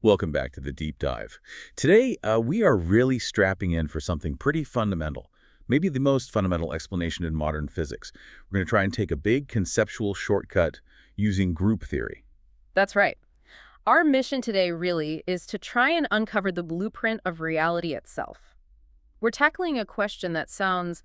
Welcome back to the deep dive. Today, we are really strapping in for something pretty fundamental, maybe the most fundamental explanation in modern physics. We're going to try and take a big conceptual shortcut using group theory. That's right. Our mission today really is to try and uncover the blueprint of reality itself. We're tackling a question that sounds,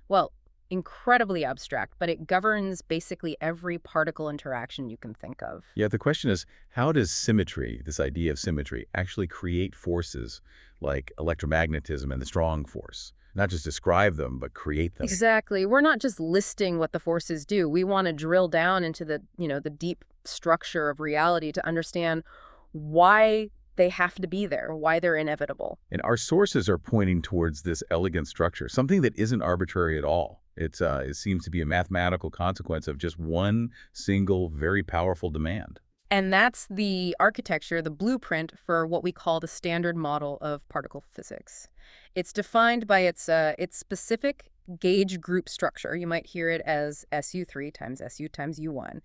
well, incredibly abstract, but it governs basically every particle interaction you can think of. Yeah, the question is, how does symmetry, this idea of symmetry, actually create forces like electromagnetism and the strong force? Not just describe them, but create them. Exactly. We're not just listing what the forces do. We want to drill down into the deep structure of reality to understand why they have to be there, why they're inevitable. And our sources are pointing towards this elegant structure, something that isn't arbitrary at all. It seems to be a mathematical consequence of just one single, very powerful demand. And that's the architecture, the blueprint for what we call the standard model of particle physics. It's defined by its specific gauge group structure. You might hear it as SU3 times SU times U1.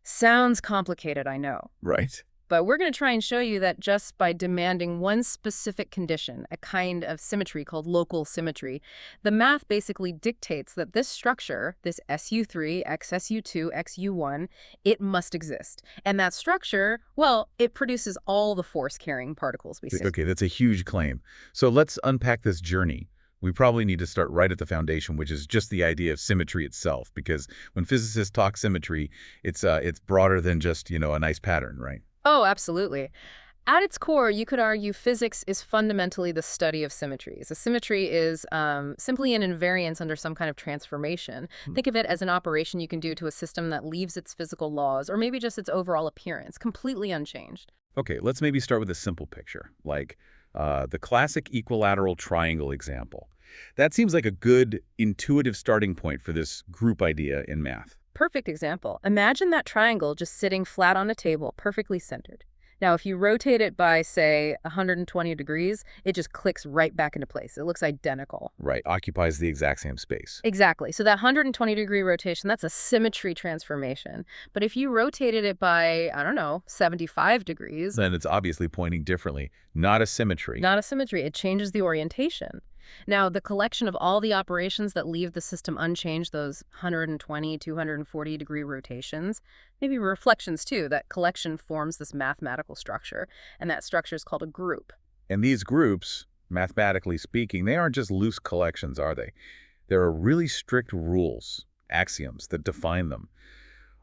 Sounds complicated, I know. Right. But we're going to try and show you that just by demanding one specific condition, a kind of symmetry called local symmetry, the math basically dictates that this structure, this SU3 x SU2 x U1, it must exist. And that structure, well, it produces all the force-carrying particles we see. Okay, that's a huge claim. So let's unpack this journey. We probably need to start right at the foundation, which is just the idea of symmetry itself, because when physicists talk symmetry, it's broader than just, a nice pattern, right? Oh, absolutely. At its core, you could argue physics is fundamentally the study of symmetries. A symmetry is simply an invariance under some kind of transformation. Think of it as an operation you can do to a system that leaves its physical laws, or maybe just its overall appearance, completely unchanged. Okay, let's maybe start with a simple picture, like the classic equilateral triangle example. That seems like a good, intuitive starting point for this group idea in math. Perfect example. Imagine that triangle just sitting flat on a table, perfectly centered. Now, if you rotate it by, say, 120 degrees, it just clicks right back into place. It looks identical. Right, occupies the exact same space. Exactly. So that 120-degree rotation, that's a symmetry transformation. But if you rotated it by, I don't know, 75 degrees... Then it's obviously pointing differently. Not a symmetry. Not a symmetry. It changes the orientation. Now, the collection of all the operations that leave the system unchanged, those 120, 240-degree rotations, maybe reflections too, that collection forms this mathematical structure, and that structure is called a group. And these groups, mathematically speaking, they aren't just loose collections, are they? There are really strict rules, axioms, that define them.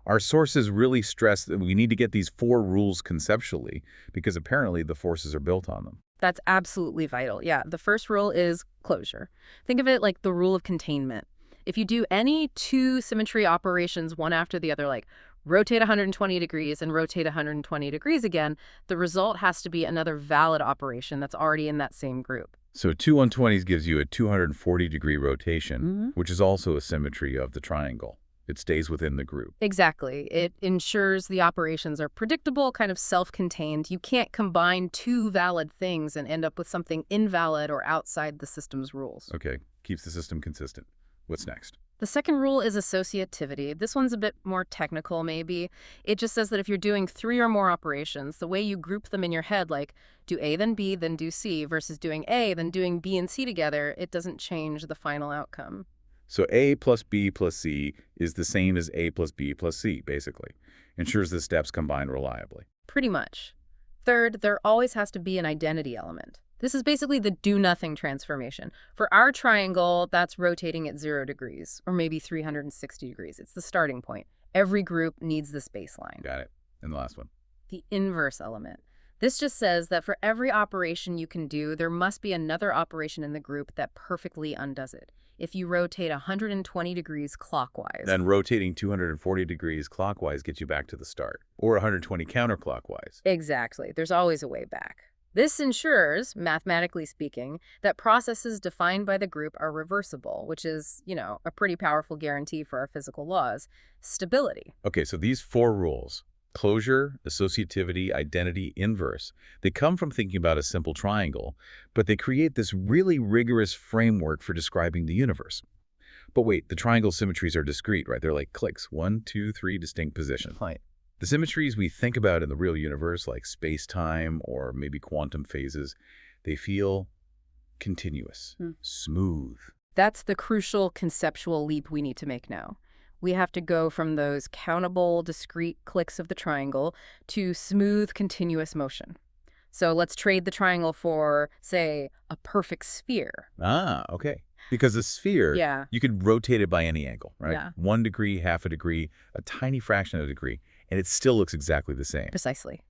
Our sources really stress that we need to get these 4 rules conceptually, because apparently the forces are built on them. That's absolutely vital. Yeah, the first rule is closure. Think of it like the rule of containment. If you do any 2 symmetry operations one after the other, like rotate 120 degrees and rotate 120 degrees again, the result has to be another valid operation that's already in that same group. So 2 120s gives you a 240-degree rotation, which is also a symmetry of the triangle. It stays within the group. Exactly. It ensures the operations are predictable, kind of self-contained. You can't combine 2 valid things and end up with something invalid or outside the system's rules. Okay, keeps the system consistent. What's next? The second rule is associativity. This one's a bit more technical, maybe. It just says that if you're doing 3 or more operations, the way you group them in your head, like do A, then B, then do C, versus doing A, then doing B and C together, it doesn't change the final outcome. So A plus B plus C is the same as A plus B plus C, basically. Ensures the steps combine reliably. Pretty much. Third, there always has to be an identity element. This is basically the do-nothing transformation. For our triangle, that's rotating at 0 degrees, or maybe 360 degrees. It's the starting point. Every group needs this baseline. Got it. And the last one? The inverse element. This just says that for every operation you can do, there must be another operation in the group that perfectly undoes it. If you rotate 120 degrees clockwise... Then rotating 240 degrees clockwise gets you back to the start, or 120 counterclockwise. Exactly. There's always a way back. This ensures, mathematically speaking, that processes defined by the group are reversible, which is, a pretty powerful guarantee for our physical laws. Stability. Okay, so these 4 rules, closure, associativity, identity, inverse, they come from thinking about a simple triangle, but they create this really rigorous framework for describing the universe. But wait, the triangle symmetries are discrete, right? They're like clicks, 1, 2, 3 distinct positions. Right. The symmetries we think about in the real universe, like space-time or maybe quantum phases, they feel continuous, smooth. That's the crucial conceptual leap we need to make now. We have to go from those countable, discrete clicks of the triangle to smooth, continuous motion. So let's trade the triangle for, say, a perfect sphere. Ah, okay. Because a sphere, Yeah. you could rotate it by any angle, right? Yeah. 1 degree, half a degree, a tiny fraction of a degree, and it still looks exactly the same. Precisely.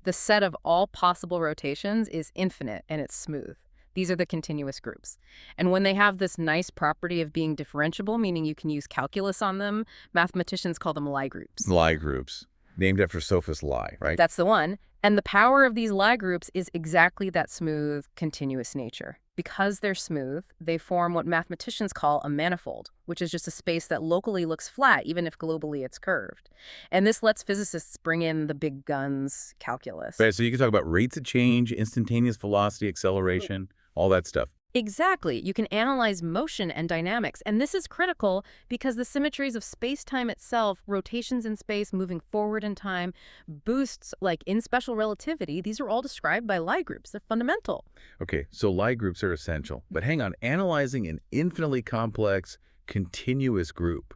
The set of all possible rotations is infinite and it's smooth. These are the continuous groups. And when they have this nice property of being differentiable, meaning you can use calculus on them, mathematicians call them Lie groups. Lie groups, named after Sophist Lie, right? That's the one. And the power of these Lie groups is exactly that smooth, continuous nature. Because they're smooth, they form what mathematicians call a manifold, which is just a space that locally looks flat, even if globally it's curved. And this lets physicists bring in the big guns, calculus. Right, so you can talk about rates of change, instantaneous velocity, acceleration, all that stuff. Exactly. You can analyze motion and dynamics, and this is critical because the symmetries of space-time itself, rotations in space, moving forward in time, boosts like in special relativity, these are all described by Lie groups. They're fundamental. Okay, so Lie groups are essential. But hang on, analyzing an infinitely complex, continuous group,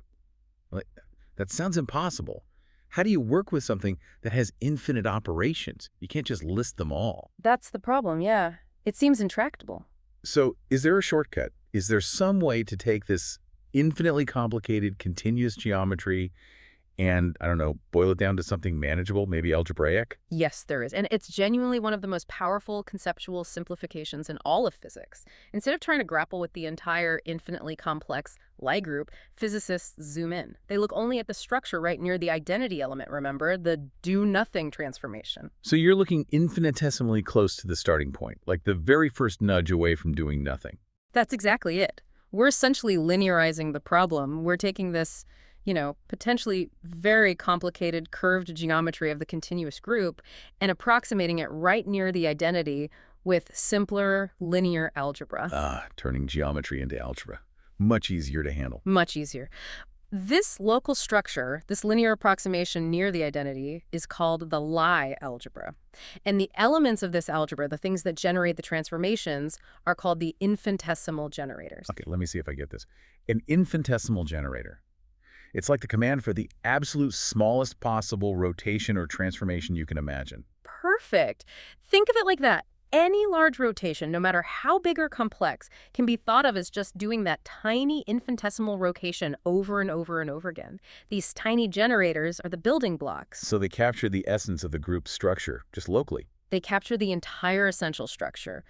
like, that sounds impossible. How do you work with something that has infinite operations? You can't just list them all. That's the problem, yeah. It seems intractable. So is there a shortcut? Is there some way to take this infinitely complicated, continuous geometry and, I don't know, boil it down to something manageable, maybe algebraic? Yes, there is. And it's genuinely one of the most powerful conceptual simplifications in all of physics. Instead of trying to grapple with the entire infinitely complex Lie group, physicists zoom in. They look only at the structure right near the identity element, remember? The do-nothing transformation. So you're looking infinitesimally close to the starting point, like the very first nudge away from doing nothing. That's exactly it. We're essentially linearizing the problem. We're taking this, potentially very complicated curved geometry of the continuous group and approximating it right near the identity with simpler linear algebra. Ah, turning geometry into algebra. Much easier to handle. Much easier. This local structure, this linear approximation near the identity, is called the Lie algebra. And the elements of this algebra, the things that generate the transformations, are called the infinitesimal generators. Okay, let me see if I get this. An infinitesimal generator. It's like the command for the absolute smallest possible rotation or transformation you can imagine. Perfect. Think of it like that. Any large rotation, no matter how big or complex, can be thought of as just doing that tiny infinitesimal rotation over and over and over again. These tiny generators are the building blocks. So they capture the essence of the group's structure, just locally. They capture the entire essential structure.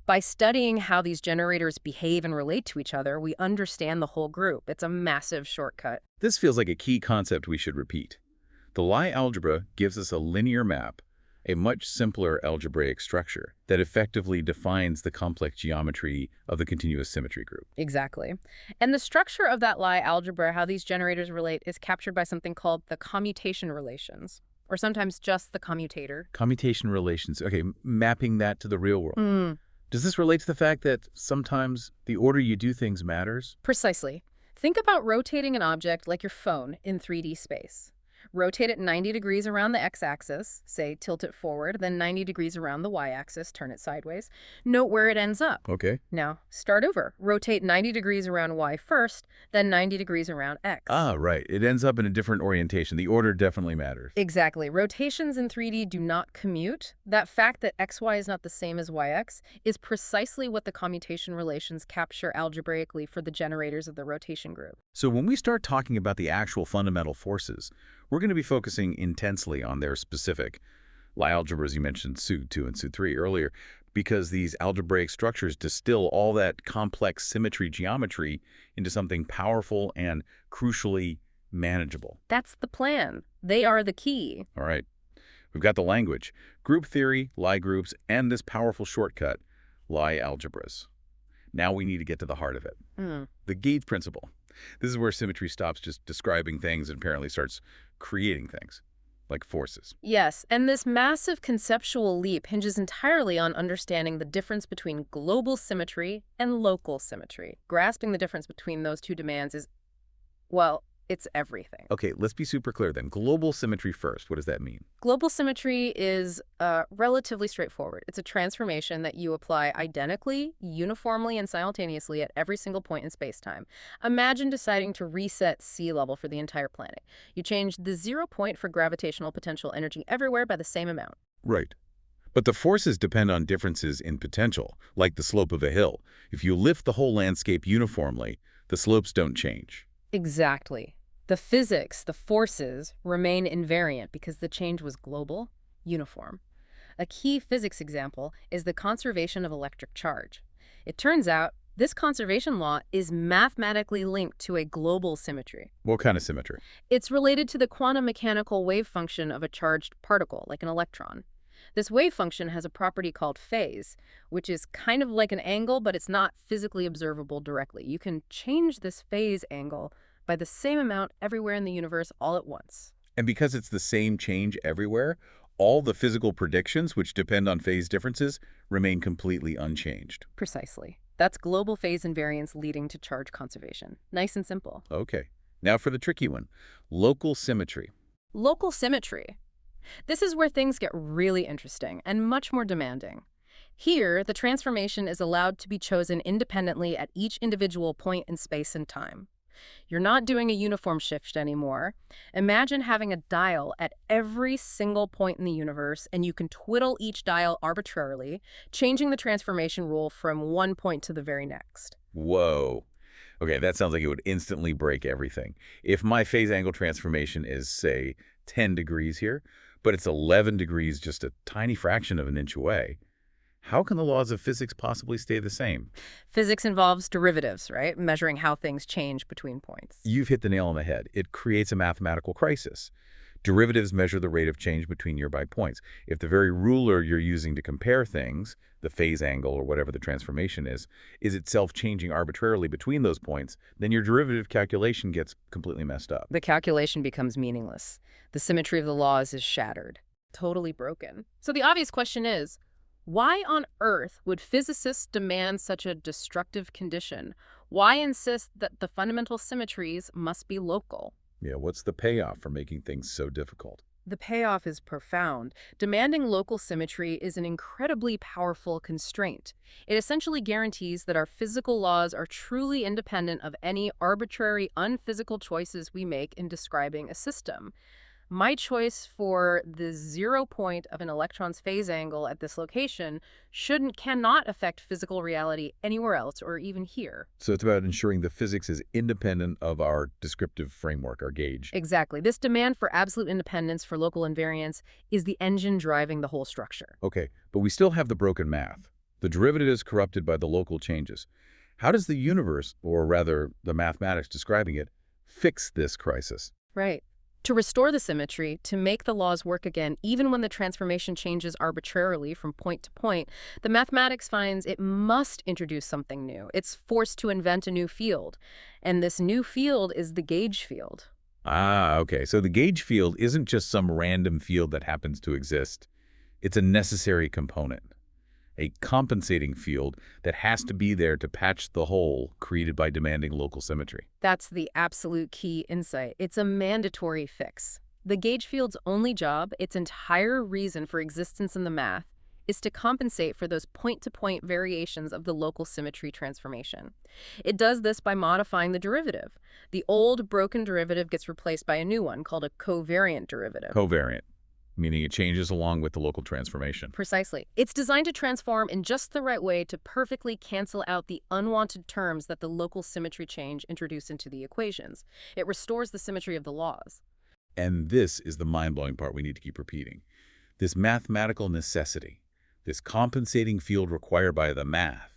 By studying how these generators behave and relate to each other, we understand the whole group. It's a massive shortcut. This feels like a key concept we should repeat. The Lie algebra gives us a linear map, a much simpler algebraic structure that effectively defines the complex geometry of the continuous symmetry group. Exactly. And the structure of that Lie algebra, how these generators relate, is captured by something called the commutation relations, or sometimes just the commutator. Commutation relations. Okay, mapping that to the real world. Does this relate to the fact that sometimes the order you do things matters? Precisely. Think about rotating an object like your phone in 3D space. Rotate it 90 degrees around the x-axis, say tilt it forward, then 90 degrees around the y-axis, turn it sideways. Note where it ends up. Okay. Now, start over. Rotate 90 degrees around y first, then 90 degrees around x. Ah, right. It ends up in a different orientation. The order definitely matters. Exactly. Rotations in 3D do not commute. That fact that xy is not the same as yx is precisely what the commutation relations capture algebraically for the generators of the rotation group. So when we start talking about the actual fundamental forces, we're going to be focusing intensely on their specific Lie algebras. You mentioned SUD2 and SUD3 earlier, because these algebraic structures distill all that complex symmetry geometry into something powerful and crucially manageable. That's the plan. They are the key. All right. We've got the language, group theory, Lie groups, and this powerful shortcut, Lie algebras. Now we need to get to the heart of it. The gauge principle. This is where symmetry stops just describing things and apparently starts creating things, like forces. Yes, and this massive conceptual leap hinges entirely on understanding the difference between global symmetry and local symmetry. Grasping the difference between those two demands is, well, It's everything. Okay, let's be super clear then. Global symmetry first. What does that mean? Global symmetry is relatively straightforward. It's a transformation that you apply identically, uniformly, and simultaneously at every single point in space-time. Imagine deciding to reset sea level for the entire planet. You change the 0 point for gravitational potential energy everywhere by the same amount. Right. But the forces depend on differences in potential, like the slope of a hill. If you lift the whole landscape uniformly, the slopes don't change. Exactly. The physics, the forces, remain invariant because the change was global, uniform. A key physics example is the conservation of electric charge. It turns out this conservation law is mathematically linked to a global symmetry. What kind of symmetry? It's related to the quantum mechanical wave function of a charged particle, like an electron. This wave function has a property called phase, which is kind of like an angle, but it's not physically observable directly. You can change this phase angle by the same amount everywhere in the universe all at once. And because it's the same change everywhere, all the physical predictions, which depend on phase differences, remain completely unchanged. Precisely. That's global phase invariance leading to charge conservation. Nice and simple. Okay. Now for the tricky one, local symmetry. Local symmetry. This is where things get really interesting and much more demanding. Here, the transformation is allowed to be chosen independently at each individual point in space and time. You're not doing a uniform shift anymore. Imagine having a dial at every single point in the universe, and you can twiddle each dial arbitrarily, changing the transformation rule from one point to the very next. Whoa. Okay, that sounds like it would instantly break everything. If my phase angle transformation is, say, 10 degrees here, but it's 11 degrees just a tiny fraction of an inch away, how can the laws of physics possibly stay the same? Physics involves derivatives, right? Measuring how things change between points. You've hit the nail on the head. It creates a mathematical crisis. Derivatives measure the rate of change between nearby points. If the very ruler you're using to compare things, the phase angle or whatever the transformation is itself changing arbitrarily between those points, then your derivative calculation gets completely messed up. The calculation becomes meaningless. The symmetry of the laws is shattered, totally broken. So the obvious question is, why on earth would physicists demand such a destructive condition? Why insist that the fundamental symmetries must be local? Yeah, what's the payoff for making things so difficult? The payoff is profound. Demanding local symmetry is an incredibly powerful constraint. It essentially guarantees that our physical laws are truly independent of any arbitrary, unphysical choices we make in describing a system. My choice for the 0 point of an electron's phase angle at this location cannot affect physical reality anywhere else or even here. So it's about ensuring the physics is independent of our descriptive framework, our gauge. Exactly. This demand for absolute independence for local invariance is the engine driving the whole structure. Okay, but we still have the broken math. The derivative is corrupted by the local changes. How does the universe, or rather the mathematics describing it, fix this crisis? Right. To restore the symmetry, to make the laws work again, even when the transformation changes arbitrarily from point to point, the mathematics finds it must introduce something new. It's forced to invent a new field. And this new field is the gauge field. Ah, okay. So the gauge field isn't just some random field that happens to exist. It's a necessary component, a compensating field that has to be there to patch the hole created by demanding local symmetry. That's the absolute key insight. It's a mandatory fix. The gauge field's only job, its entire reason for existence in the math, is to compensate for those point-to-point variations of the local symmetry transformation. It does this by modifying the derivative. The old broken derivative gets replaced by a new one called a covariant derivative. Covariant, meaning it changes along with the local transformation. Precisely. It's designed to transform in just the right way to perfectly cancel out the unwanted terms that the local symmetry change introduce into the equations. It restores the symmetry of the laws. And this is the mind-blowing part we need to keep repeating. This mathematical necessity, this compensating field required by the math,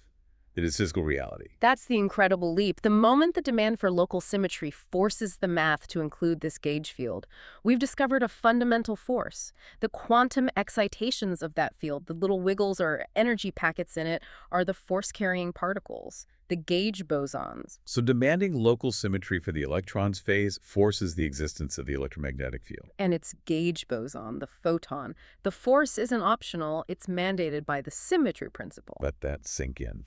that is physical reality. That's the incredible leap. The moment the demand for local symmetry forces the math to include this gauge field, we've discovered a fundamental force. The quantum excitations of that field, the little wiggles or energy packets in it, are the force-carrying particles, the gauge bosons. So demanding local symmetry for the electron's phase forces the existence of the electromagnetic field. And its gauge boson, the photon. The force isn't optional, it's mandated by the symmetry principle. Let that sink in.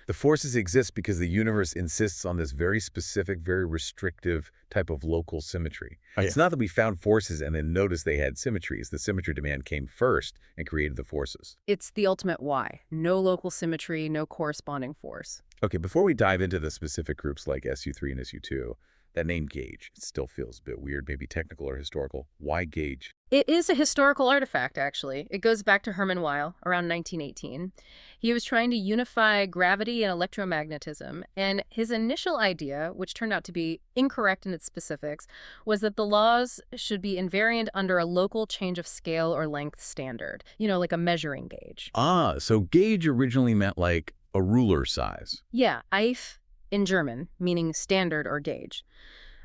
The forces exist because the universe insists on this very specific, very restrictive type of local symmetry. Oh, yeah. It's not that we found forces and then noticed they had symmetries. The symmetry demand came first and created the forces. It's the ultimate why. No local symmetry, no corresponding force. Okay, before we dive into the specific groups like SU3 and SU2, that name gauge, it still feels a bit weird, maybe technical or historical. Why gauge? It is a historical artifact, actually. It goes back to Hermann Weyl, around 1918. He was trying to unify gravity and electromagnetism, and his initial idea, which turned out to be incorrect in its specifics, was that the laws should be invariant under a local change of scale or length standard, like a measuring gauge. Ah, so gauge originally meant like a ruler size. Yeah, Eif in German, meaning standard or gauge.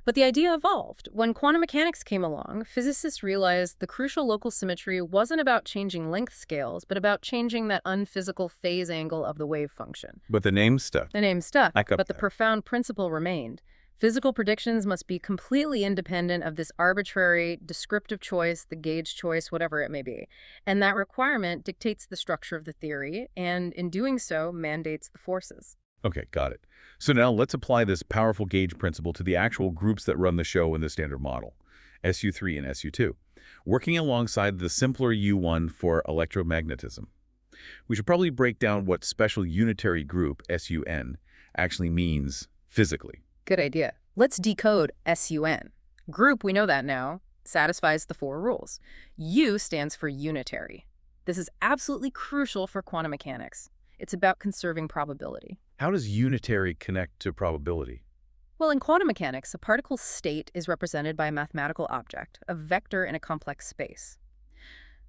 But the idea evolved. When quantum mechanics came along, physicists realized the crucial local symmetry wasn't about changing length scales, but about changing that unphysical phase angle of the wave function. But the name stuck. The name stuck, Back up but the there. profound principle remained. Physical predictions must be completely independent of this arbitrary, descriptive choice, the gauge choice, whatever it may be. And that requirement dictates the structure of the theory, and in doing so, mandates the forces. Okay, got it. So now let's apply this powerful gauge principle to the actual groups that run the show in the standard model, SU3 and SU2, working alongside the simpler U1 for electromagnetism. We should probably break down what special unitary group, SUN, actually means physically. Good idea. Let's decode SUN. Group, we know that now, satisfies the four rules. U stands for unitary. This is absolutely crucial for quantum mechanics. It's about conserving probability. How does unitary connect to probability? Well, in quantum mechanics, a particle's state is represented by a mathematical object, a vector in a complex space.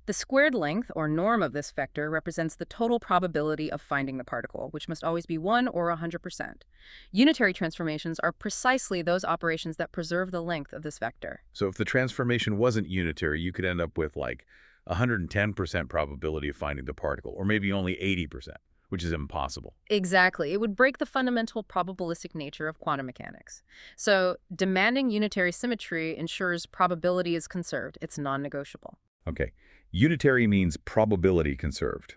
The squared length, or norm of this vector, represents the total probability of finding the particle, which must always be 1 or 100%. Unitary transformations are precisely those operations that preserve the length of this vector. So if the transformation wasn't unitary, you could end up with like 110% probability of finding the particle, or maybe only 80%. Which is impossible. Exactly. It would break the fundamental probabilistic nature of quantum mechanics. So demanding unitary symmetry ensures probability is conserved. It's non-negotiable. Okay. Unitary means probability conserved.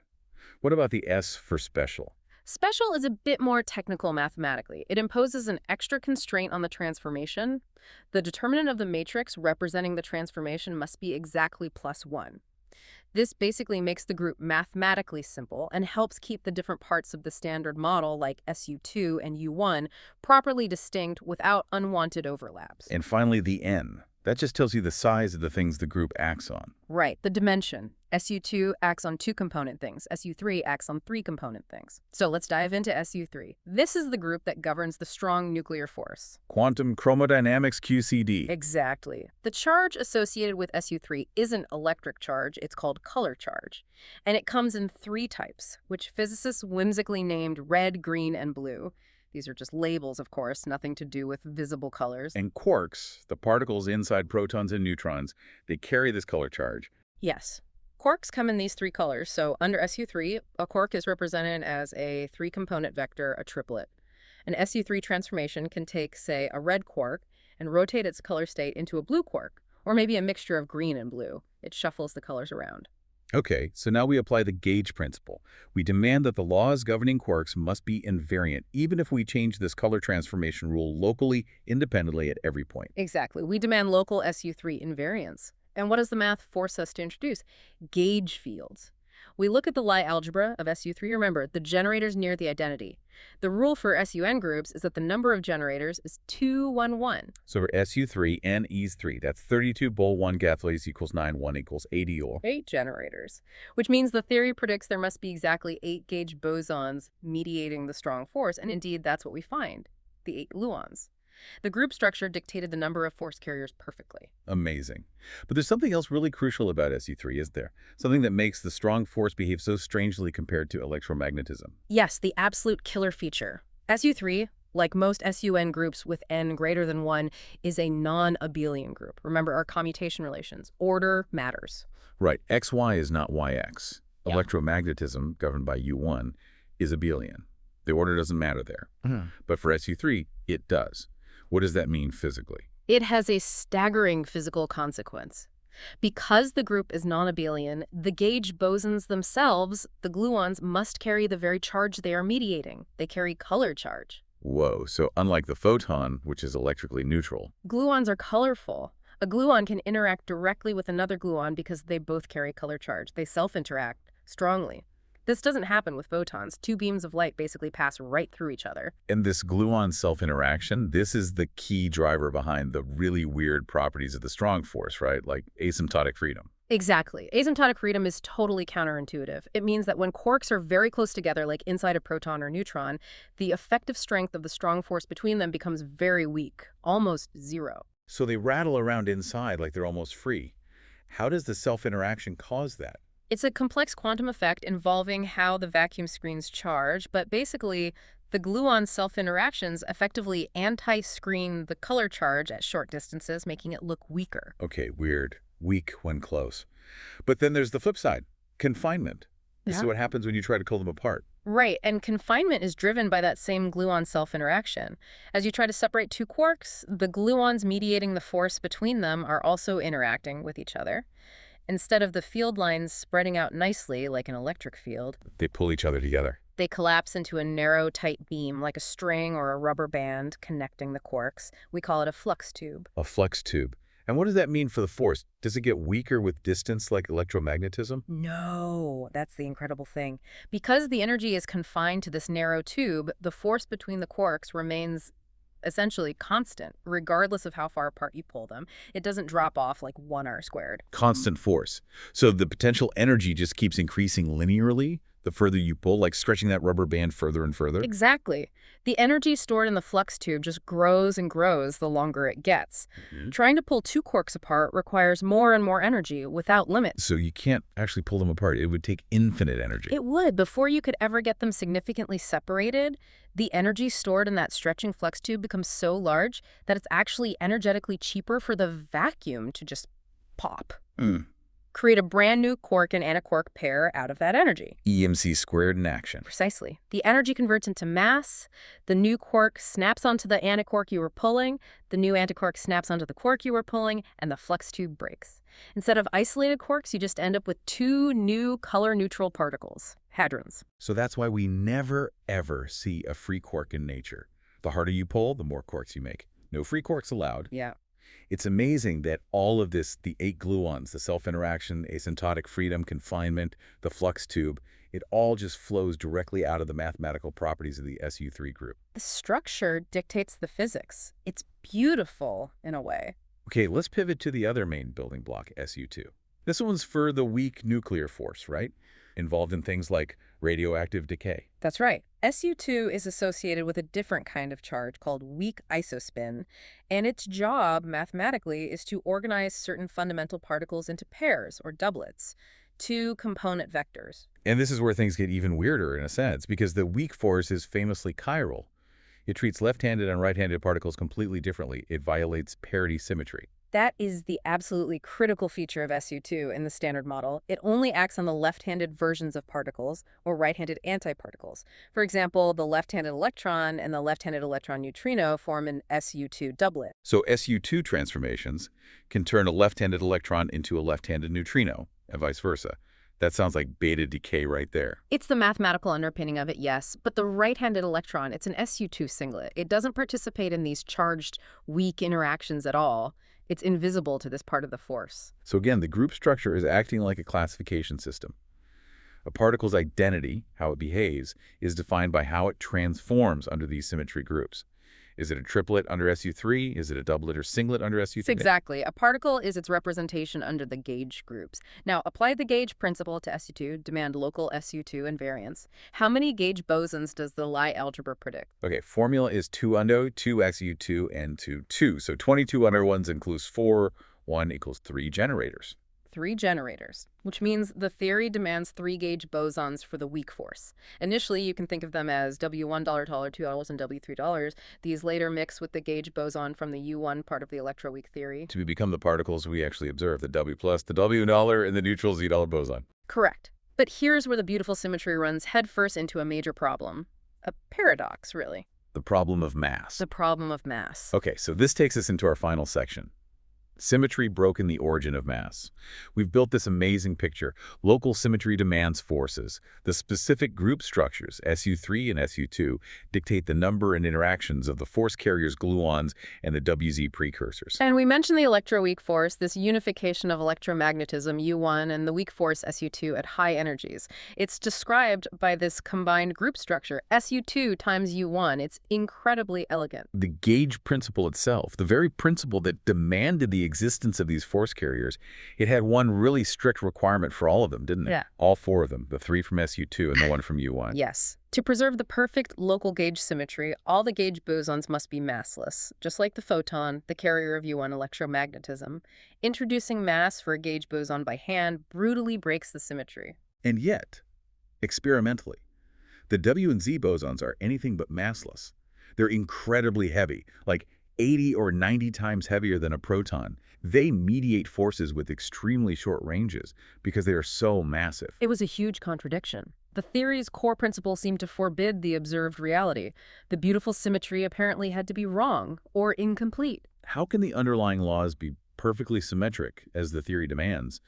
What about the S for special? Special is a bit more technical mathematically. It imposes an extra constraint on the transformation. The determinant of the matrix representing the transformation must be exactly +1. This basically makes the group mathematically simple and helps keep the different parts of the standard model, like SU2 and U1, properly distinct without unwanted overlaps. And finally, the N. That just tells you the size of the things the group acts on. Right, the dimension. SU2 acts on 2-component things. SU3 acts on 3-component things. So let's dive into SU3. This is the group that governs the strong nuclear force. Quantum Chromodynamics QCD. Exactly. The charge associated with SU3 isn't electric charge, it's called color charge. And it comes in 3 types, which physicists whimsically named red, green, and blue. These are just labels, of course, nothing to do with visible colors. And quarks, the particles inside protons and neutrons, they carry this color charge. Yes. Quarks come in these 3 colors, so under SU3, a quark is represented as a 3-component vector, a triplet. An SU3 transformation can take, say, a red quark and rotate its color state into a blue quark, or maybe a mixture of green and blue. It shuffles the colors around. Okay, so now we apply the gauge principle. We demand that the laws governing quarks must be invariant, even if we change this color transformation rule locally, independently at every point. Exactly. We demand local SU3 invariance. And what does the math force us to introduce? Gauge fields. We look at the Lie algebra of SU3. Remember, the generators near the identity. The rule for SUN groups is that the number of generators is 2, 1, 1. So for SU3, N is 3. That's 32 Bol 1 Gathways equals 9, 1 equals 80 or 8 generators, which means the theory predicts there must be exactly 8 gauge bosons mediating the strong force, and indeed that's what we find, the 8 gluons. The group structure dictated the number of force carriers perfectly. Amazing. But there's something else really crucial about SU3, isn't there? Something that makes the strong force behave so strangely compared to electromagnetism. Yes, the absolute killer feature. SU3, like most SUN groups with n greater than 1, is a non-abelian group. Remember our commutation relations. Order matters. Right. XY is not YX. Yeah. Electromagnetism, governed by U1, is abelian. The order doesn't matter there. But for SU3, it does. What does that mean physically? It has a staggering physical consequence. Because the group is non-abelian, the gauge bosons themselves, the gluons, must carry the very charge they are mediating. They carry color charge. Whoa, so unlike the photon, which is electrically neutral. Gluons are colorful. A gluon can interact directly with another gluon because they both carry color charge. They self-interact strongly. This doesn't happen with photons. Two beams of light basically pass right through each other. And this gluon self-interaction, this is the key driver behind the really weird properties of the strong force, right? Like asymptotic freedom. Exactly. Asymptotic freedom is totally counterintuitive. It means that when quarks are very close together, like inside a proton or neutron, the effective strength of the strong force between them becomes very weak, almost zero. So they rattle around inside like they're almost free. How does the self-interaction cause that? It's a complex quantum effect involving how the vacuum screens charge, but basically, the gluon self-interactions effectively anti-screen the color charge at short distances, making it look weaker. Okay, weird. Weak when close. But then there's the flip side, confinement. This is what happens when you try to pull them apart. Right, and confinement is driven by that same gluon self-interaction. As you try to separate two quarks, the gluons mediating the force between them are also interacting with each other. Instead of the field lines spreading out nicely like an electric field, They pull each other together. they collapse into a narrow, tight beam like a string or a rubber band connecting the quarks. We call it a flux tube. A flux tube. And what does that mean for the force? Does it get weaker with distance like electromagnetism? No, that's the incredible thing. Because the energy is confined to this narrow tube, the force between the quarks remains essentially constant, regardless of how far apart you pull them. It doesn't drop off like 1r². Constant force. So the potential energy just keeps increasing linearly the further you pull, like stretching that rubber band further and further? Exactly. The energy stored in the flux tube just grows and grows the longer it gets. Trying to pull two quarks apart requires more and more energy without limit. So you can't actually pull them apart. It would take infinite energy. It would. Before you could ever get them significantly separated, the energy stored in that stretching flux tube becomes so large that it's actually energetically cheaper for the vacuum to just pop. Create a brand new quark and antiquark pair out of that energy. EMC squared in action. Precisely. The energy converts into mass, the new quark snaps onto the antiquark you were pulling, the new antiquark snaps onto the quark you were pulling, and the flux tube breaks. Instead of isolated quarks, you just end up with two new color-neutral particles, hadrons. So that's why we never, ever see a free quark in nature. The harder you pull, the more quarks you make. No free quarks allowed. Yeah. It's amazing that all of this, the 8 gluons, the self-interaction, asymptotic freedom, confinement, the flux tube, it all just flows directly out of the mathematical properties of the SU3 group. The structure dictates the physics. It's beautiful in a way. Okay, let's pivot to the other main building block, SU2. This one's for the weak nuclear force, right? Involved in things like radioactive decay. That's right. SU2 is associated with a different kind of charge called weak isospin, and its job, mathematically, is to organize certain fundamental particles into pairs, or doublets, two component vectors. And this is where things get even weirder in a sense, because the weak force is famously chiral. It treats left-handed and right-handed particles completely differently. It violates parity symmetry. That is the absolutely critical feature of SU2 in the Standard Model. It only acts on the left-handed versions of particles or right-handed antiparticles. For example, the left-handed electron and the left-handed electron neutrino form an SU2 doublet. So SU2 transformations can turn a left-handed electron into a left-handed neutrino, and vice versa. That sounds like beta decay right there. It's the mathematical underpinning of it, yes, but the right-handed electron, it's an SU2 singlet. It doesn't participate in these charged, weak interactions at all. It's invisible to this part of the force. So again, the group structure is acting like a classification system. A particle's identity, how it behaves, is defined by how it transforms under these symmetry groups. Is it a triplet under SU3? Is it a doublet or singlet under SU3? Exactly. A particle is its representation under the gauge groups. Now, apply the gauge principle to SU2, demand local SU2 invariance. How many gauge bosons does the Lie algebra predict? Okay, formula is 2 undo, 2 XU2, and 2. So 22 under 1s includes 4, 1 equals 3 generators. 3 generators, which means the theory demands 3 gauge bosons for the weak force. Initially, you can think of them as W1 $, $2, and W3. These later mix with the gauge boson from the U1 part of the electroweak theory to become the particles we actually observe, the W plus, the W $, and the neutral Z $ boson. Correct. But here's where the beautiful symmetry runs headfirst into a major problem. A paradox, really. The problem of mass. The problem of mass. Okay, so this takes us into our final section. Symmetry broken the origin of mass. We've built this amazing picture. Local symmetry demands forces. The specific group structures, SU3 and SU2, dictate the number and interactions of the force carriers gluons and the WZ precursors. And we mentioned the electroweak force, this unification of electromagnetism, U1, and the weak force, SU2, at high energies. It's described by this combined group structure, SU2 times U1. It's incredibly elegant. The gauge principle itself, the very principle that demanded the existence of these force carriers, it had one really strict requirement for all of them, didn't it? Yeah. All four of them, the three from SU2 and the one from U1. Yes. To preserve the perfect local gauge symmetry, all the gauge bosons must be massless, just like the photon, the carrier of U1 electromagnetism. Introducing mass for a gauge boson by hand brutally breaks the symmetry. And yet, experimentally, the W and Z bosons are anything but massless. They're incredibly heavy, like 80 or 90 times heavier than a proton. They mediate forces with extremely short ranges because they are so massive. It was a huge contradiction. The theory's core principle seemed to forbid the observed reality. The beautiful symmetry apparently had to be wrong or incomplete. How can the underlying laws be perfectly symmetric, as the theory demands,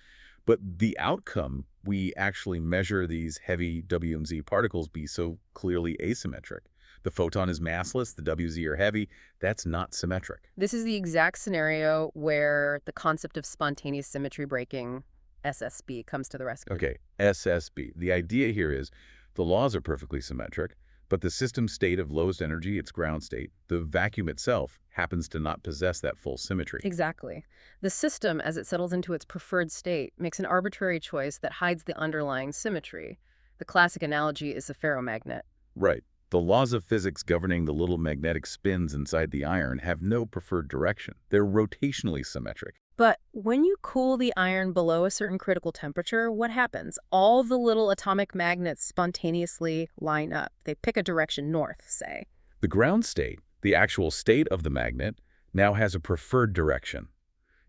but the outcome, we actually measure these heavy W and Z particles, be so clearly asymmetric? The photon is massless, the WZ are heavy. That's not symmetric. This is the exact scenario where the concept of spontaneous symmetry breaking, SSB, comes to the rescue. Okay, SSB. The idea here is the laws are perfectly symmetric, but the system state of lowest energy, its ground state, the vacuum itself, happens to not possess that full symmetry. Exactly. The system, as it settles into its preferred state, makes an arbitrary choice that hides the underlying symmetry. The classic analogy is a ferromagnet. Right. The laws of physics governing the little magnetic spins inside the iron have no preferred direction. They're rotationally symmetric. But when you cool the iron below a certain critical temperature, what happens? All the little atomic magnets spontaneously line up. They pick a direction north, say. The ground state, the actual state of the magnet, now has a preferred direction.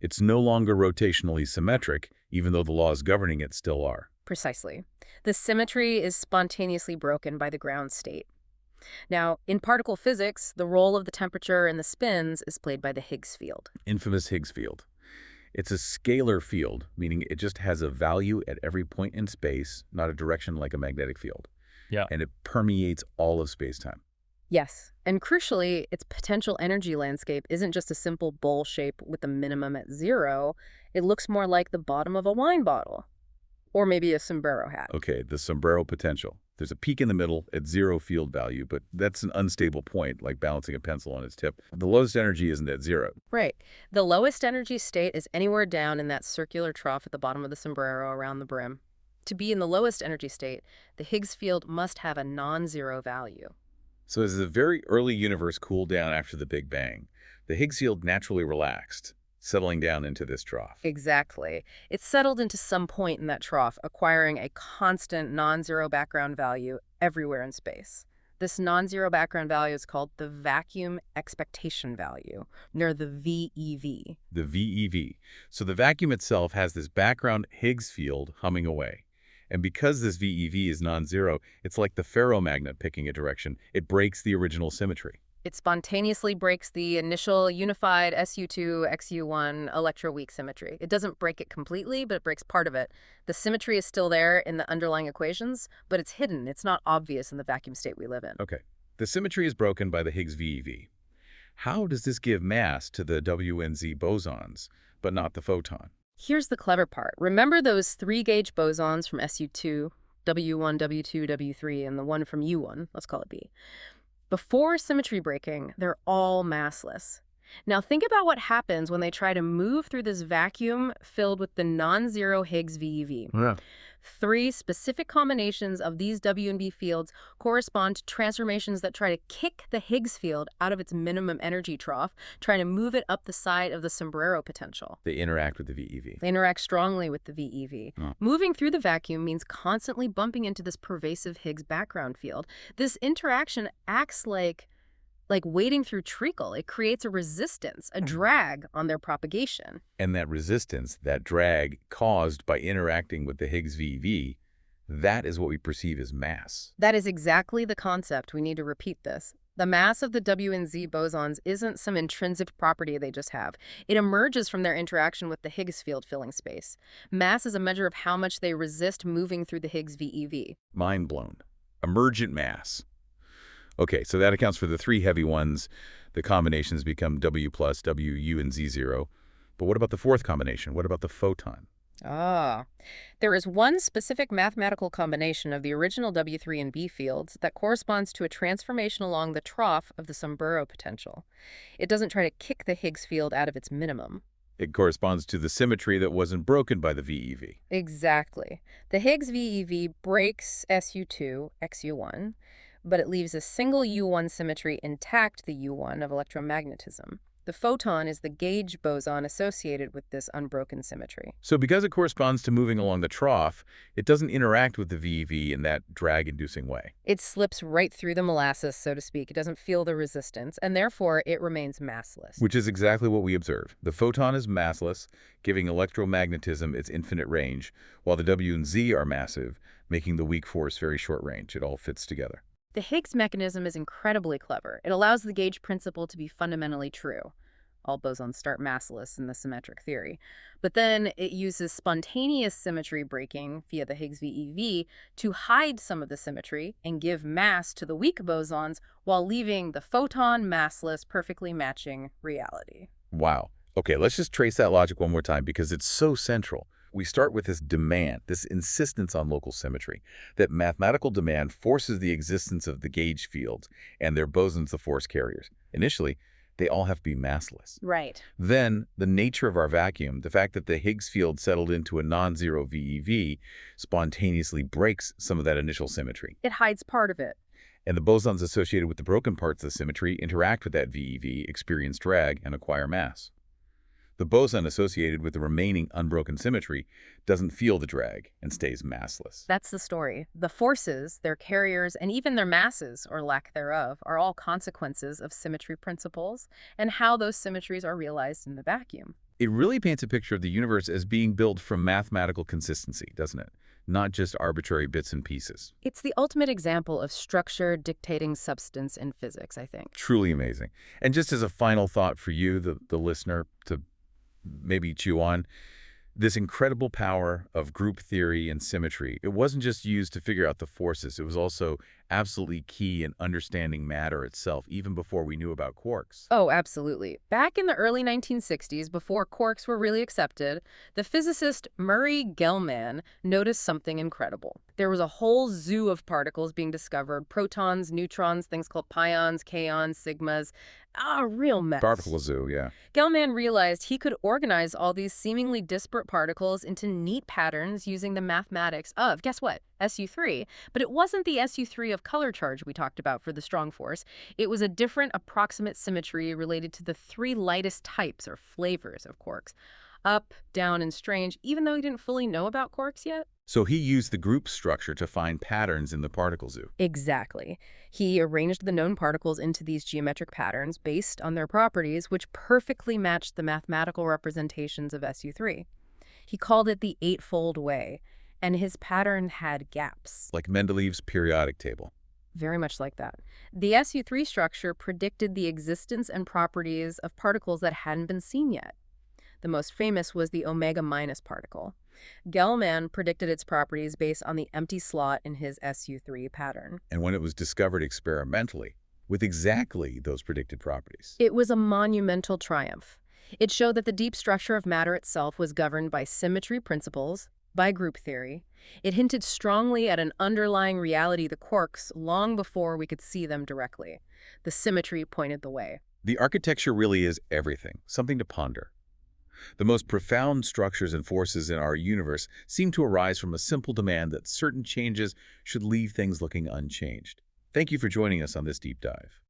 It's no longer rotationally symmetric, even though the laws governing it still are. Precisely. The symmetry is spontaneously broken by the ground state. Now, in particle physics, the role of the temperature and the spins is played by the Higgs field. Infamous Higgs field. It's a scalar field, meaning it just has a value at every point in space, not a direction like a magnetic field. Yeah. And it permeates all of space-time. Yes, and crucially, its potential energy landscape isn't just a simple bowl shape with a minimum at zero. It looks more like the bottom of a wine bottle, or maybe a sombrero hat. Okay, the sombrero potential. There's a peak in the middle at zero field value, but that's an unstable point, like balancing a pencil on its tip. The lowest energy isn't at zero. Right. The lowest energy state is anywhere down in that circular trough at the bottom of the sombrero around the brim. To be in the lowest energy state, the Higgs field must have a non-zero value. So as the very early universe cooled down after the Big Bang, the Higgs field naturally relaxed, settling down into this trough. Exactly. It settled into some point in that trough, acquiring a constant non-zero background value everywhere in space. This non-zero background value is called the vacuum expectation value, near the VEV. The VEV. So the vacuum itself has this background Higgs field humming away. And because this VEV is non-zero, it's like the ferromagnet picking a direction. It breaks the original symmetry. It spontaneously breaks the initial unified SU2, XU1 electroweak symmetry. It doesn't break it completely, but it breaks part of it. The symmetry is still there in the underlying equations, but it's hidden. It's not obvious in the vacuum state we live in. Okay. The symmetry is broken by the Higgs VEV. How does this give mass to the W and Z bosons, but not the photon? Here's the clever part. Remember those three-gauge bosons from SU2, W1, W2, W3, and the one from U1, let's call it B. Before symmetry breaking, they're all massless. Now think about what happens when they try to move through this vacuum filled with the non-zero Higgs VEV. Yeah. Three specific combinations of these W and B fields correspond to transformations that try to kick the Higgs field out of its minimum energy trough, trying to move it up the side of the sombrero potential. They interact with the VEV. They interact strongly with the VEV. Oh. Moving through the vacuum means constantly bumping into this pervasive Higgs background field. This interaction acts like wading through treacle. It creates a resistance, a drag on their propagation. And that resistance, that drag caused by interacting with the Higgs VEV, that is what we perceive as mass. That is exactly the concept. We need to repeat this. The mass of the W and Z bosons isn't some intrinsic property they just have. It emerges from their interaction with the Higgs field filling space. Mass is a measure of how much they resist moving through the Higgs VeV. Mind blown. Emergent mass. Okay, so that accounts for the three heavy ones. The combinations become W plus, W, U, and Z0. But what about the fourth combination? What about the photon? Ah, there is one specific mathematical combination of the original W3 and B fields that corresponds to a transformation along the trough of the Sombrero potential. It doesn't try to kick the Higgs field out of its minimum. It corresponds to the symmetry that wasn't broken by the VeV. Exactly. The Higgs VeV breaks SU2, XU1, but it leaves a single U1 symmetry intact, the U1 of electromagnetism. The photon is the gauge boson associated with this unbroken symmetry. So because it corresponds to moving along the trough, it doesn't interact with the VeV in that drag-inducing way. It slips right through the molasses, so to speak. It doesn't feel the resistance, and therefore it remains massless. Which is exactly what we observe. The photon is massless, giving electromagnetism its infinite range, while the W and Z are massive, making the weak force very short range. It all fits together. The Higgs mechanism is incredibly clever. It allows the gauge principle to be fundamentally true. All bosons start massless in the symmetric theory. But then it uses spontaneous symmetry breaking via the Higgs VeV to hide some of the symmetry and give mass to the weak bosons while leaving the photon massless, perfectly matching reality. Wow. Okay, let's just trace that logic one more time because it's so central. We start with this demand, this insistence on local symmetry. That mathematical demand forces the existence of the gauge fields and their bosons, the force carriers. Initially, they all have to be massless. Right. Then, the nature of our vacuum, the fact that the Higgs field settled into a non-zero VeV, spontaneously breaks some of that initial symmetry. It hides part of it. And the bosons associated with the broken parts of the symmetry interact with that VeV, experience drag, and acquire mass. The boson associated with the remaining unbroken symmetry doesn't feel the drag and stays massless. That's the story. The forces, their carriers, and even their masses, or lack thereof, are all consequences of symmetry principles and how those symmetries are realized in the vacuum. It really paints a picture of the universe as being built from mathematical consistency, doesn't it? Not just arbitrary bits and pieces. It's the ultimate example of structure dictating substance in physics, I think. Truly amazing. And just as a final thought for you, the listener, to maybe chew on, this incredible power of group theory and symmetry, it wasn't just used to figure out the forces. It was also absolutely key in understanding matter itself, even before we knew about quarks. Oh, absolutely. Back in the early 1960s, before quarks were really accepted, the physicist Murray Gell-Mann noticed something incredible. There was a whole zoo of particles being discovered, protons, neutrons, things called pions, kaons, sigmas. A real mess. Particle zoo, yeah. Gell-Mann realized he could organize all these seemingly disparate particles into neat patterns using the mathematics of, guess what, SU3. But it wasn't the SU3 of color charge we talked about for the strong force. It was a different approximate symmetry related to the three lightest types or flavors of quarks. Up, down, and strange, even though he didn't fully know about quarks yet. So he used the group structure to find patterns in the particle zoo. Exactly. He arranged the known particles into these geometric patterns based on their properties, which perfectly matched the mathematical representations of SU3. He called it the eightfold way, and his pattern had gaps. Like Mendeleev's periodic table. Very much like that. The SU3 structure predicted the existence and properties of particles that hadn't been seen yet. The most famous was the omega minus particle. Gell-Mann predicted its properties based on the empty slot in his SU3 pattern. And when it was discovered experimentally, with exactly those predicted properties. It was a monumental triumph. It showed that the deep structure of matter itself was governed by symmetry principles, by group theory. It hinted strongly at an underlying reality, the quarks, long before we could see them directly. The symmetry pointed the way. The architecture really is everything, something to ponder. The most profound structures and forces in our universe seem to arise from a simple demand that certain changes should leave things looking unchanged. Thank you for joining us on this deep dive.